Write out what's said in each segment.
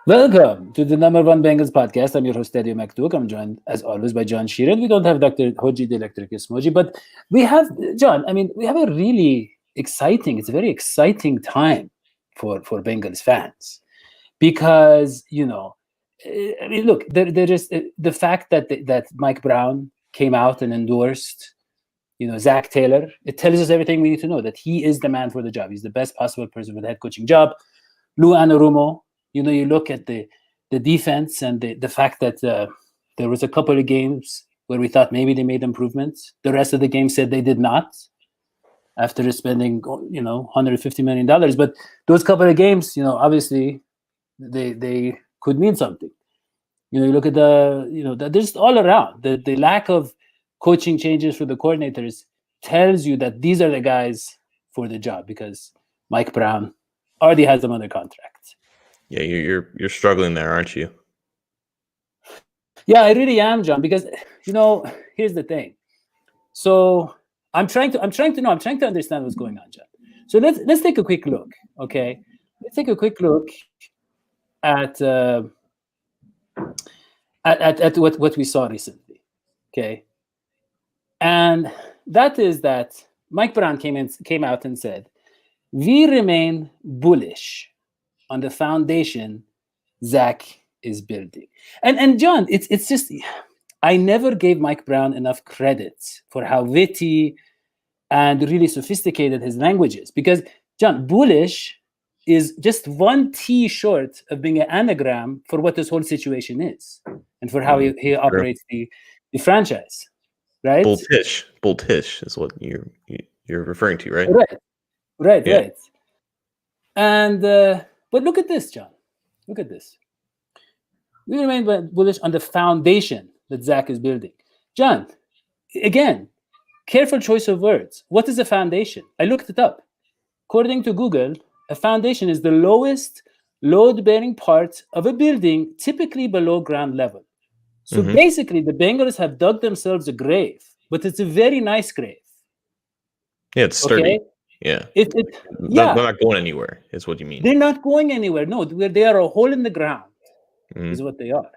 Welcome to the number one Bengals podcast. I'm your host, Dadio and I'm joined, as always, by John Sheeran. We don't have Dr. Hoji the Electricus Moji, but we have, John, we have a really it's a very exciting time for Bengals fans because, look, there is the fact that Mike Brown came out and endorsed, Zac Taylor. It tells us everything we need to know, that he is the man for the job. He's the best possible person for the head coaching job. Lou Anarumo, you look at the defense and the fact that there was a couple of games where we thought maybe they made improvements. The rest of the game said they did not after spending, $150 million. But those couple of games, obviously they could mean something. You look at there's all around. The lack of coaching changes for the coordinators tells you that these are the guys for the job because Mike Brown already has them under contract. Yeah, you're struggling there, aren't you? Yeah, I really am, John, because here's the thing. So I'm trying to understand what's going on, John. So let's take a quick look, okay? Let's take a quick look at what we saw recently, okay? And that is that Mike Brown came out and said, "We remain bullish on the foundation Zac is building." And John, it's just, I never gave Mike Brown enough credit for how witty and really sophisticated his language is. Because, John, bullish is just one T short of being an anagram for what this whole situation is and for how he operates the franchise, right? Bulltish is what you're referring to, right? Right. And but look at this, John. Look at this. We remain bullish on the foundation that Zac is building. John, again, careful choice of words. What is a foundation? I looked it up. According to Google, a foundation is the lowest load-bearing part of a building, typically below ground level. So basically, the Bengals have dug themselves a grave, but it's a very nice grave. Yeah, it's sturdy. Okay? Yeah. They're not going anywhere, is what you mean. They're not going anywhere. No, they are a hole in the ground, is what they are.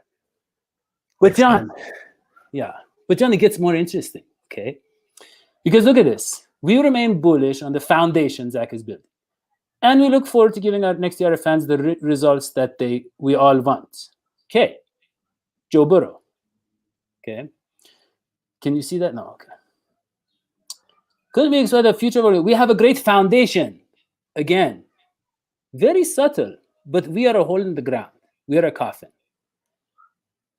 But John, it gets more interesting, okay? Because look at this. We remain bullish on the foundation Zac is building. And we look forward to giving our next year fans the results that we all want. Okay. Joe Burrow. Okay. Can you see that? No, okay. Could we expect a future? We have a great foundation. Again, very subtle, but we are a hole in the ground. We are a coffin.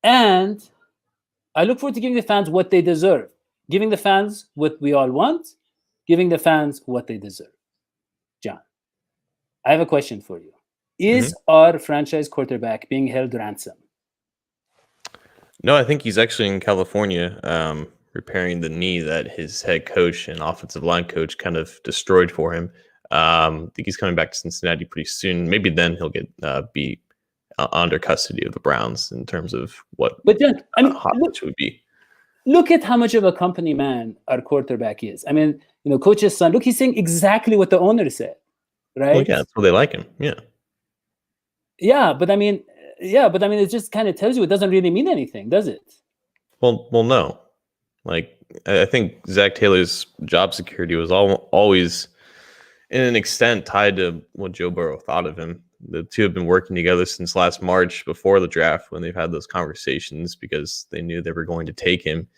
And I look forward to giving the fans what they deserve. Giving the fans what we all want. Giving the fans what they deserve. John, I have a question for you. Is our franchise quarterback being held ransom? No, I think he's actually in California repairing the knee that his head coach and offensive line coach kind of destroyed for him. I think he's coming back to Cincinnati pretty soon. Maybe then he'll get be under custody of the Browns in terms of what hostage would be. Look at how much of a company man our quarterback is. Coach's son, look, he's saying exactly what the owner said, right? Well, yeah, that's why they like him. Yeah. Yeah, but it just kind of tells you it doesn't really mean anything, does it? Well, no. Like, I think Zac Taylor's job security was always, in an extent, tied to what Joe Burrow thought of him. The two have been working together since last March before the draft when they've had those conversations because they knew they were going to take him.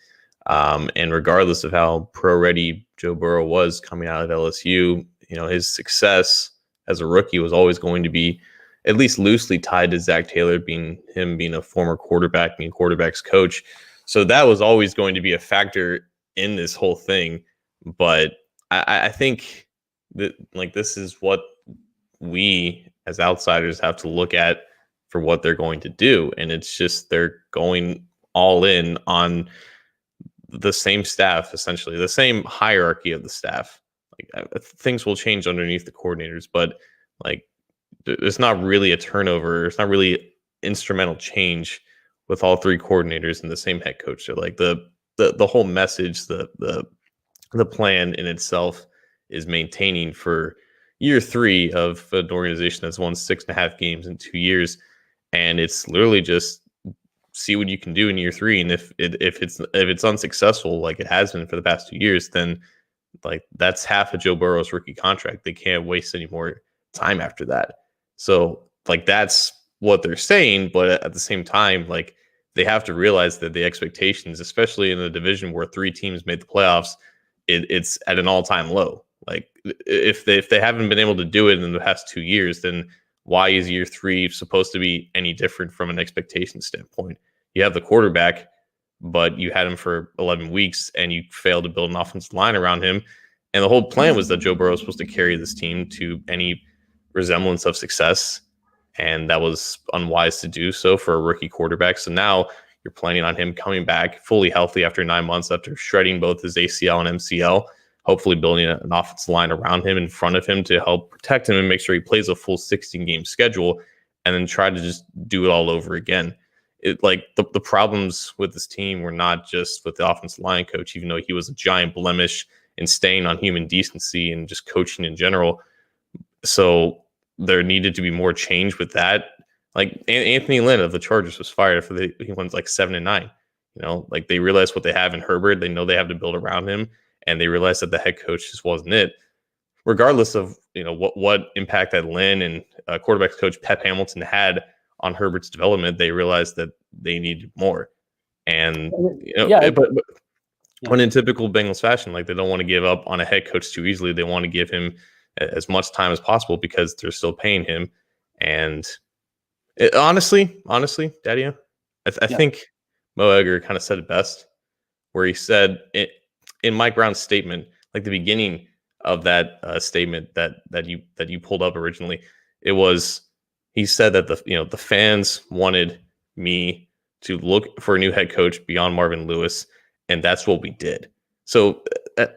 And regardless of how pro-ready Joe Burrow was coming out of LSU, his success as a rookie was always going to be at least loosely tied to Zac Taylor being a former quarterback, being quarterback's coach. So that was always going to be a factor in this whole thing. But I think that this is what we as outsiders have to look at for what they're going to do. And it's just they're going all in on the same staff, essentially, the same hierarchy of the staff. Things will change underneath the coordinators, but there's not really a turnover. It's not really instrumental change with all three coordinators and the same head coach. So the whole message, the plan in itself is maintaining for year 3 of an organization that's won 6.5 games in 2 years, and it's literally just see what you can do in year 3. And if it's unsuccessful, like it has been for the past 2 years, then like that's half of Joe Burrow's rookie contract. They can't waste any more time after that. So like that's what they're saying, but at the same time, like they have to realize that the expectations, especially in a division where 3 teams made the playoffs, it's at an all-time low. Like if they haven't been able to do it in the past 2 years, then why is year 3 supposed to be any different from an expectation standpoint? You have the quarterback, but you had him for 11 weeks and you failed to build an offensive line around him. And the whole plan was that Joe Burrow was supposed to carry this team to any resemblance of success. And that was unwise to do so for a rookie quarterback. So now you're planning on him coming back fully healthy after 9 months, after shredding both his ACL and MCL, hopefully building an offensive line around him, in front of him, to help protect him and make sure he plays a full 16-game schedule, and then try to just do it all over again. Like the problems with this team were not just with the offensive line coach, even though he was a giant blemish in staying on human decency and just coaching in general. So there needed to be more change with that. Like Anthony Lynn of the Chargers was fired after he went like 7-9. Like they realized what they have in Herbert. They know they have to build around him, and they realized that the head coach just wasn't it. Regardless of what impact that Lynn and quarterbacks coach Pep Hamilton had on Herbert's development, they realized that they needed more. And but when in typical Bengals fashion, like they don't want to give up on a head coach too easily. They want to give him as much time as possible because they're still paying him. And honestly, Dadio, I think Mo Egger kind of said it best, where he said in Mike Brown's statement, like the beginning of that statement that you pulled up originally, he said that the fans wanted me to look for a new head coach beyond Marvin Lewis, and that's what we did. So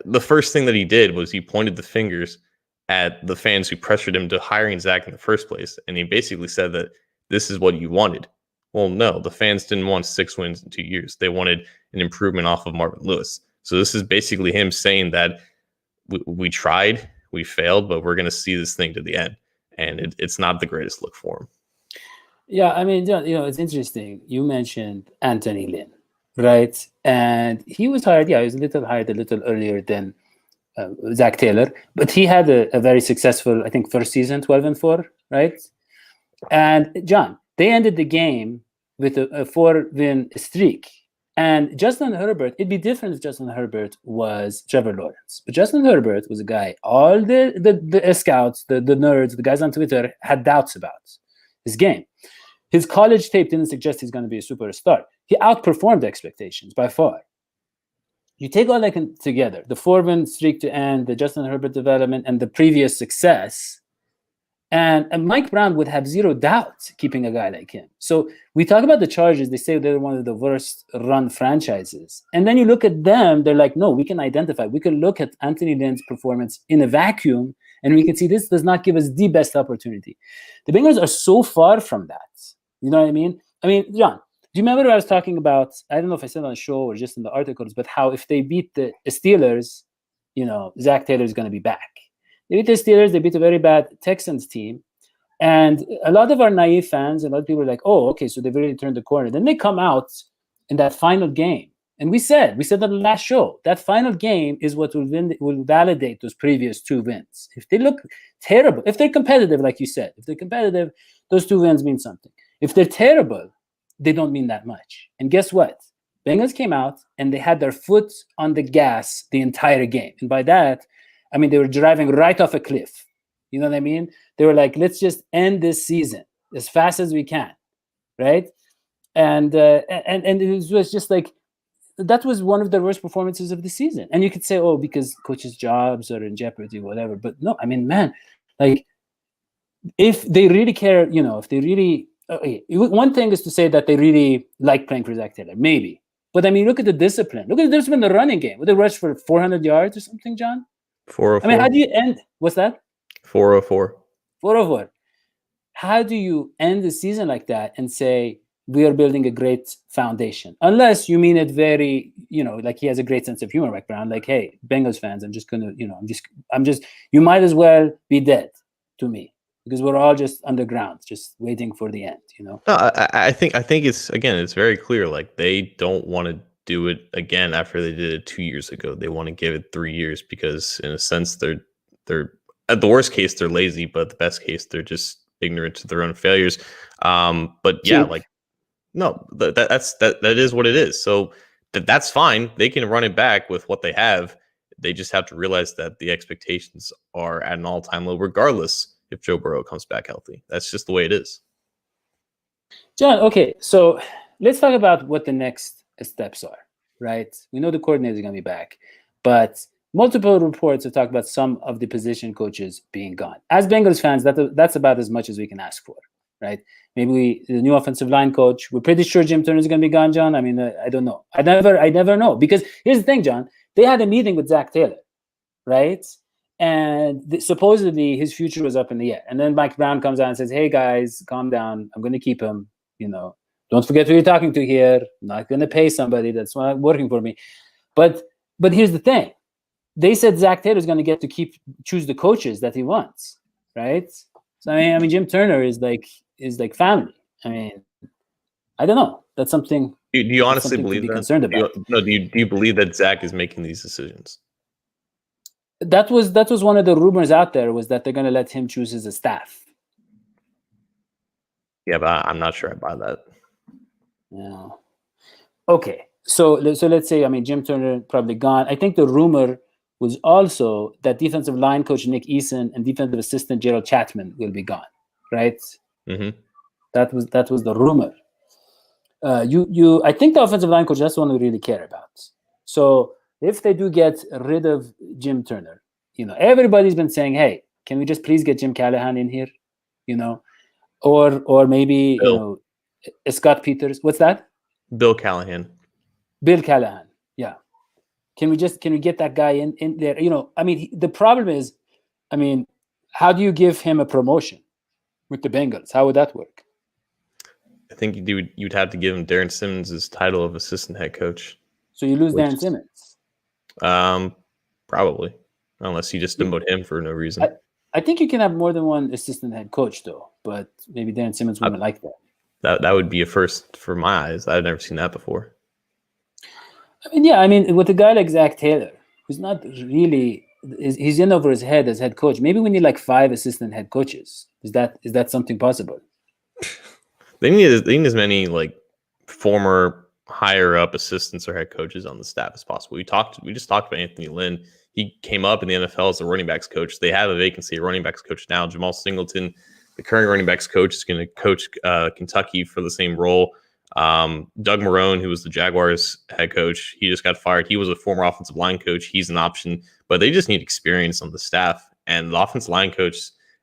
the first thing that he did was he pointed the fingers at the fans who pressured him to hiring Zach in the first place, and he basically said that this is what you wanted. Well, no, the fans didn't want 6 wins in 2 years. They wanted an improvement off of Marvin Lewis. So this is basically him saying that we tried, we failed, but we're going to see this thing to the end. And it's not the greatest look for him. Yeah, I mean, it's interesting. You mentioned Anthony Lynn, right? And he was hired. Yeah, he was hired a little earlier than Zac Taylor, but he had a very successful, I think, first season, 12-4, right? And John, they ended the game with a 4-win streak. And Justin Herbert, it'd be different if Justin Herbert was Trevor Lawrence. But Justin Herbert was a guy all the scouts, the nerds, the guys on Twitter had doubts about his game. His college tape didn't suggest he's going to be a superstar. He outperformed expectations by far. You take all that together, the 4-win streak to end, the Justin Herbert development, and the previous success, and Mike Brown would have zero doubt keeping a guy like him. So we talk about the Chargers. They say they're one of the worst run franchises. And then you look at them, they're like, no, we can identify. We can look at Anthony Lynn's performance in a vacuum, and we can see this does not give us the best opportunity. The Bengals are so far from that. You know what I mean? I mean, John, do you remember what I was talking about? I don't know if I said it on the show or just in the articles, but how if they beat the Steelers, Zac Taylor is going to be back. They beat the Steelers. They beat a very bad Texans team. And a lot of our naive fans, a lot of people are like, oh, okay, so they've really turned the corner. Then they come out in that final game. And we said on the last show, that final game is what will validate those previous 2 wins. If they look terrible, if they're competitive, like you said, if they're competitive, those 2 wins mean something. If they're terrible, they don't mean that much. And guess what? Bengals came out and they had their foot on the gas the entire game. And by that, I mean, they were driving right off a cliff. You know what I mean? They were like, let's just end this season as fast as we can, right? And it was just like, that was one of the worst performances of the season. And you could say, oh, because coaches' jobs are in jeopardy, whatever. But no, I mean, man, like, if they really care, if they really, one thing is to say that they really like playing for Zac Taylor, maybe. But I mean, look at the discipline. Look at the discipline in the running game. Would they rush for 400 yards or something, John? 404. I mean, how do you end? What's that? 404. 404. How do you end the season like that and say we are building a great foundation. Unless you mean it very, like he has a great sense of humor background. Like, hey, Bengals fans, I'm just gonna, you might as well be dead to me because we're all just underground, just waiting for the end. No, I think it's very clear. Like they don't want to do it again after they did it 2 years ago. They want to give it 3 years because, in a sense, they're at the worst case they're lazy, but the best case they're just ignorant to their own failures. But yeah, like no, that is what it is. So that's fine. They can run it back with what they have. They just have to realize that the expectations are at an all-time low, regardless if Joe Burrow comes back healthy. That's just the way it is. John, okay, so let's talk about what the next steps are, right? We know the coordinator is going to be back, but multiple reports have talked about some of the position coaches being gone. As Bengals fans, that's about as much as we can ask for, right? Maybe the new offensive line coach, we're pretty sure Jim Turner is going to be gone, John. I mean, I don't know. I never know. Because here's the thing, John. They had a meeting with Zac Taylor, right? And supposedly his future was up in the air. And then Mike Brown comes out and says, hey, guys, calm down. I'm going to keep him. Don't forget who you're talking to here. I'm not going to pay somebody that's not working for me. But here's the thing. They said Zac Taylor is going to get to choose the coaches that he wants, right? So I mean, Jim Turner is like family. I mean, I don't know. That's something. Do you honestly believe to be that? concerned about? Do you believe that Zac is making these decisions? That was one of the rumors out there, was that they're going to let him choose his staff. Yeah, but I'm not sure I buy that. Yeah. Okay. So let's say, I mean, Jim Turner probably gone. I think the rumor was also that defensive line coach Nick Eason and defensive assistant Gerald Chapman will be gone, right? Mm-hmm. That was the rumor. I think the offensive line coach, that's the one we really care about. So if they do get rid of Jim Turner, everybody's been saying, hey, can we just please get Jim Callahan in here? Or maybe Bill. Scott Peters. What's that? Bill Callahan. Bill Callahan. Yeah. Can we get that guy in there? I mean, the problem is, I mean, how do you give him a promotion with the Bengals? How would that work? I think you'd have to give him Darren Simmons' title of assistant head coach. So you lose Darren Simmons. Probably, unless you just demote him for no reason. I think you can have more than one assistant head coach, though. But maybe Darren Simmons wouldn't like that. That would be a first for my eyes. I've never seen that before. I mean, yeah. I mean, with a guy like Zac Taylor, who's not really, he's in over his head as head coach. Maybe we need like 5 assistant head coaches. Is that something possible? They need as many like former higher up assistants or head coaches on the staff as possible. We just talked about Anthony Lynn. He came up in the NFL as a running backs coach. They have a vacancy, a running backs coach now. Jamal Singleton, the current running backs coach, is going to coach Kentucky for the same role. Doug Marrone, who was the Jaguars head coach, he just got fired. He was a former offensive line coach. He's an option, but they just need experience on the staff. And the offensive line coach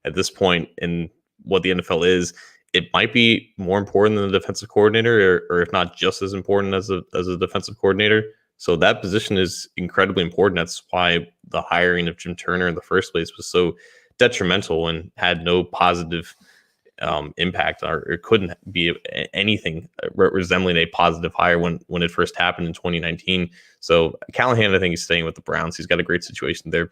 at this point in what the NFL is, it might be more important than the defensive coordinator, or if not just as important as a defensive coordinator. So that position is incredibly important. That's why the hiring of Jim Turner in the first place was so detrimental and had no positive impact, or it couldn't be anything resembling a positive hire when it first happened in 2019. So Callahan, I think, is staying with the Browns. He's got a great situation there.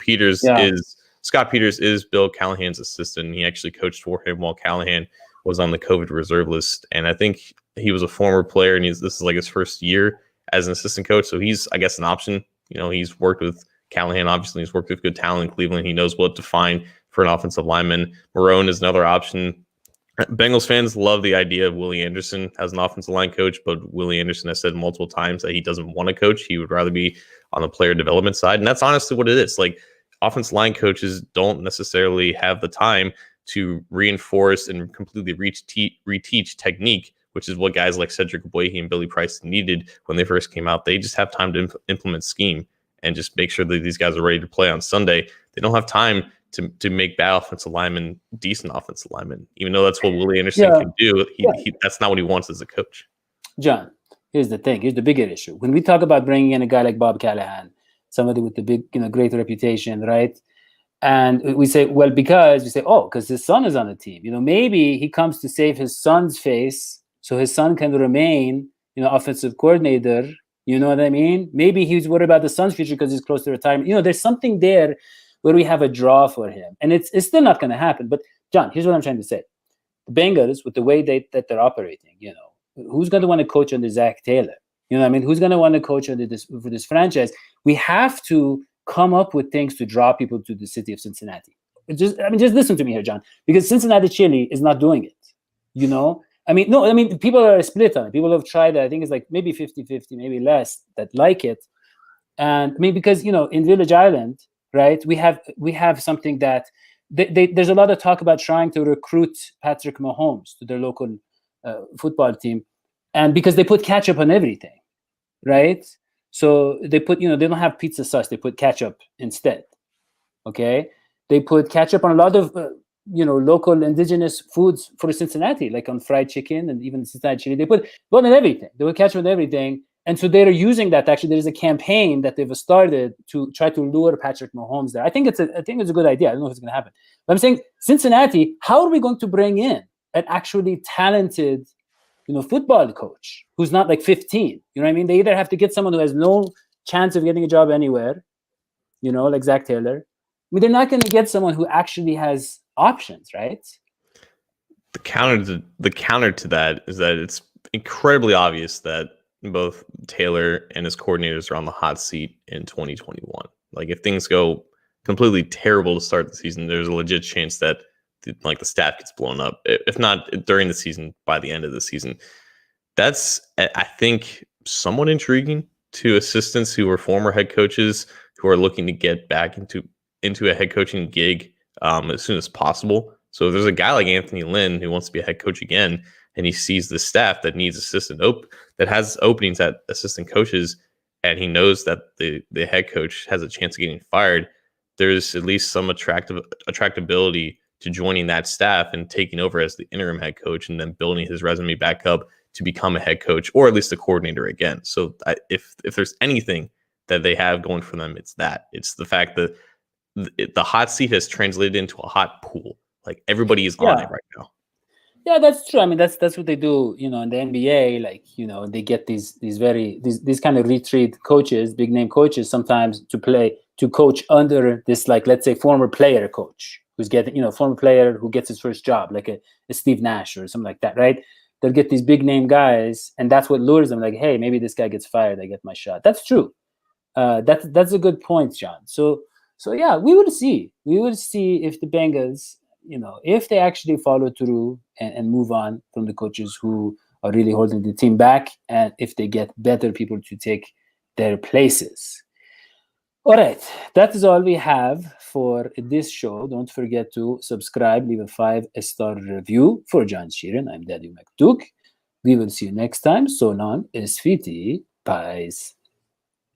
Scott Peters is Bill Callahan's assistant. He actually coached for him while Callahan was on the COVID reserve list. And I think he was a former player, and this is like his first year as an assistant coach. So he's, I guess, an option. He's worked with Callahan. Obviously, he's worked with good talent in Cleveland. He knows what to find for an offensive lineman. Marrone is another option. Bengals fans love the idea of Willie Anderson as an offensive line coach, but Willie Anderson has said multiple times that he doesn't want to coach. He would rather be on the player development side. And that's honestly what it is. Like, offensive line coaches don't necessarily have the time to reinforce and completely reteach technique, which is what guys like Cedric Boyhe and Billy Price needed when they first came out. They just have time to implement scheme and just make sure that these guys are ready to play on Sunday. They don't have time to make bad offensive linemen decent offensive linemen, even though that's what Willie Anderson can do. That's not what he wants as a coach. John, here's the thing. Here's the bigger issue. When we talk about bringing in a guy like Bob Callahan, somebody with the big, great reputation, right? And we say, because his son is on the team. Maybe he comes to save his son's face so his son can remain, offensive coordinator. You know what I mean? Maybe he's worried about the son's future because he's close to retirement. There's something there where we have a draw for him, and it's still not going to happen. But John, here's what I'm trying to say: the Bengals, with the way that they're operating, who's going to want to coach under Zac Taylor? You know what I mean? Who's going to want to coach under for this franchise? We have to come up with things to draw people to the city of Cincinnati. Just listen to me here, John, because Cincinnati chili is not doing it. People are split on it. People have tried it. I think it's like maybe 50-50, maybe less that like it. And because, in Village Island, right, we have something that there's a lot of talk about trying to recruit Patrick Mahomes to their local football team. And because they put ketchup on everything, right? So they put, they don't have pizza sauce. They put ketchup instead, okay? They put ketchup on a lot of, local indigenous foods for Cincinnati, like on fried chicken and even Cincinnati chili. They put on everything. They put ketchup on everything. And so they're using that. Actually, there's a campaign that they've started to try to lure Patrick Mahomes there. I think it's a good idea. I don't know if it's going to happen. But I'm saying Cincinnati, how are we going to bring in an actually talented, football coach who's not like 15? You know what I mean? They either have to get someone who has no chance of getting a job anywhere, like Zac Taylor. They're not going to get someone who actually has options, right? The counter to that is that it's incredibly obvious that both Taylor and his coordinators are on the hot seat in 2021. Like, if things go completely terrible to start the season, there's a legit chance that the staff gets blown up. If not during the season, by the end of the season. That's, I think, somewhat intriguing to assistants who are former head coaches who are looking to get back into a head coaching gig as soon as possible. So if there's a guy like Anthony Lynn who wants to be a head coach again, and he sees the staff that needs that has openings at assistant coaches, and he knows that the head coach has a chance of getting fired, there's at least some attractability to joining that staff and taking over as the interim head coach, and then building his resume back up to become a head coach or at least a coordinator again. So if there's anything that they have going for them, it's that. It's the fact that the hot seat has translated into a hot pool. Like, everybody is on it right now. Yeah, that's true. That's what they do, in the NBA. Like, they get these kind of retreat coaches, big name coaches, sometimes to coach under this, like, let's say, former player coach who's getting, former player who gets his first job, like a Steve Nash or something like that, right? They'll get these big name guys, and that's what lures them. Like, hey, maybe this guy gets fired, I get my shot. That's true. That's a good point, John. So yeah, we will see. We will see if the Bengals, if they actually follow through and move on from the coaches who are really holding the team back, and if they get better people to take their places. All right, that is all we have for this show. Don't forget to subscribe, leave a 5-star review. For John Sheeran, I'm Dadio McDuke. We will see you next time. So long, Esfiti. Peace.